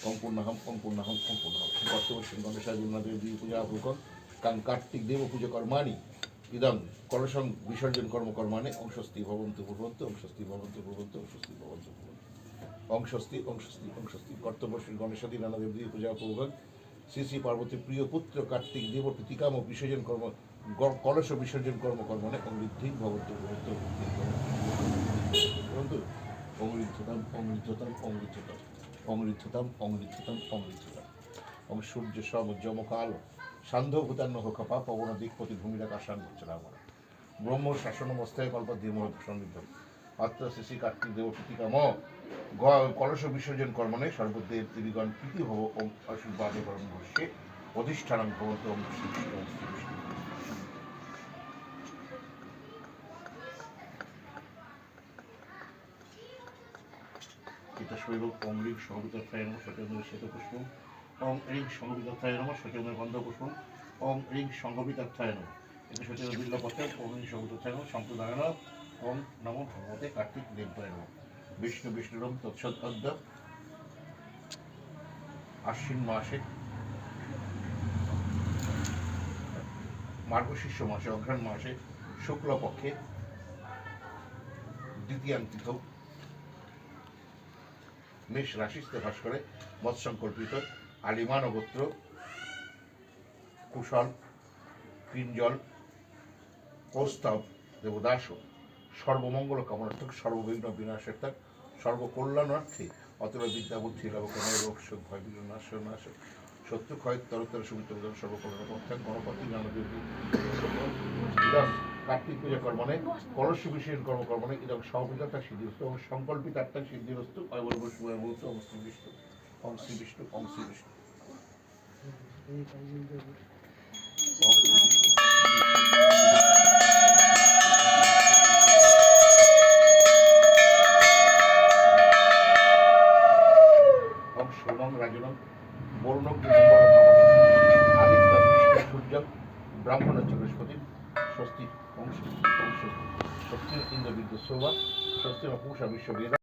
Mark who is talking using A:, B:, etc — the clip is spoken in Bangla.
A: অঙ্কুর্ণাহম অঙ্কুর্ণাহম অঙ্কুর্ণাহম কর্তব্য গণেশাদিনাদের পূজা পূর্বক কার্তিক দেব পুজো কর্মাণি ইদম কলসং বিসর্জন কর্মকর্মাণে অংশস্তি ভবন্তু ভবন্ত অংশস্তি ভবন্তু ভবন্ত অংশস্তি ভবন্ত ভবন্ত অংশস্তি অংশস্তি অংশস্তি কর্তব্য শ্রী গণেশাদি নানা দেবী পূজা পূর্বক শ্রী শ্রী পার্বতীর প্রিয় পুত্র কার্তিক দেব প্রীতিকাম বিসর্জন কর্ম কলস বিসর্জন কর্মকর্মাণে অমৃদ্ধি ভবন্তু ভবন্ত ভবন্তু অমৃদ্ধতাম অমৃদ্ধতাম অমৃদ্ধতাম অমৃদ্ধতাম অমৃদ্ধতাম অমৃদ্ধতাম এবং সূর্য সমুজ্জমকাল সান্ধ্যভূতান্ন হোকপা পবন দিকপতি ভূমিরাকাশান চলামা ব্রহ্ম শাসনমস্তায় কল্পধীম সমৃদ্ধ অত্র শ্রী কার্তিক দেব প্রীতিকাম কলস বিসর্জন কর্মণে সর্বদেব দেবীগণ প্রীতি ভব ওম আশীর্বাদে পরম ভস্যে অধিষ্ঠানং ভবন্ত ওম শ্রী বিষ্ণু ওম শ্রী বিষ্ণু শৈব ওম রিং সংবিতায় নম সচন্দ্র শ্বেতপুষ্প ওম রিং সংবিতায় নম সচন্দ্র গন্ধপুষ্প ওম রিং সংগবিতায় নম এতে সচন্দ্র বিল্লপত্র ওম রিং সংবিতায় নম সম্প্রদায়ন ওম নম ভগবতে কার্তিক দেবায় নম বিষ্ণু বিষ্ণুরম তৎসৎ অদ্য আশ্বিন মাসে মার্গশীর্ষ মাসে অঘ্রাণ মাসে শুক্লপক্ষে দ্বিতীয়ান্তিথ মেষ রাশিস্থ ভাস করে মৎসংকল্পিত আলিমান গোত্র কুশল পিঞ্জল কৌস্তব দেবদাস সর্বমঙ্গল কামনার্থক সর্ববিঘ্ন বিনাশার্থক সর্বকল্যাণার্থে অতএব বিদ্যা বুদ্ধি লাভ কোনো রোগ শোক ভয় বিনাশ নাশ শত্রু ক্ষয় তরতর সুমিত সর্বকল্যাণ অর্থাৎ গণপতি নানদেব কার্তিক পূজা কর্মণে কলস বিসর্জন কর্মকর্মণে ইদং সহপূজাটা সিদ্ধিরস্ত এবং সংকল্পিত আত্মা সিদ্ধিরস্ত অবলম্বন শুভ বলতো ওম শ্রী বিষ্ণু ওম শ্রী বিষ্ণু ওম শ্রী বিষ্ণু ওম সোমং রাজনম বরুণম আদিত্য কৃষ্ণ সূর্য ব্রাহ্মণ বৃহস্পতি স্বস্তি ওম স্বস্তি ওম স্বস্তি স্বস্তি ইন্দ্র বিদ্যুৎ সৌভা স্বস্তি পূষা বিশ্ববেদ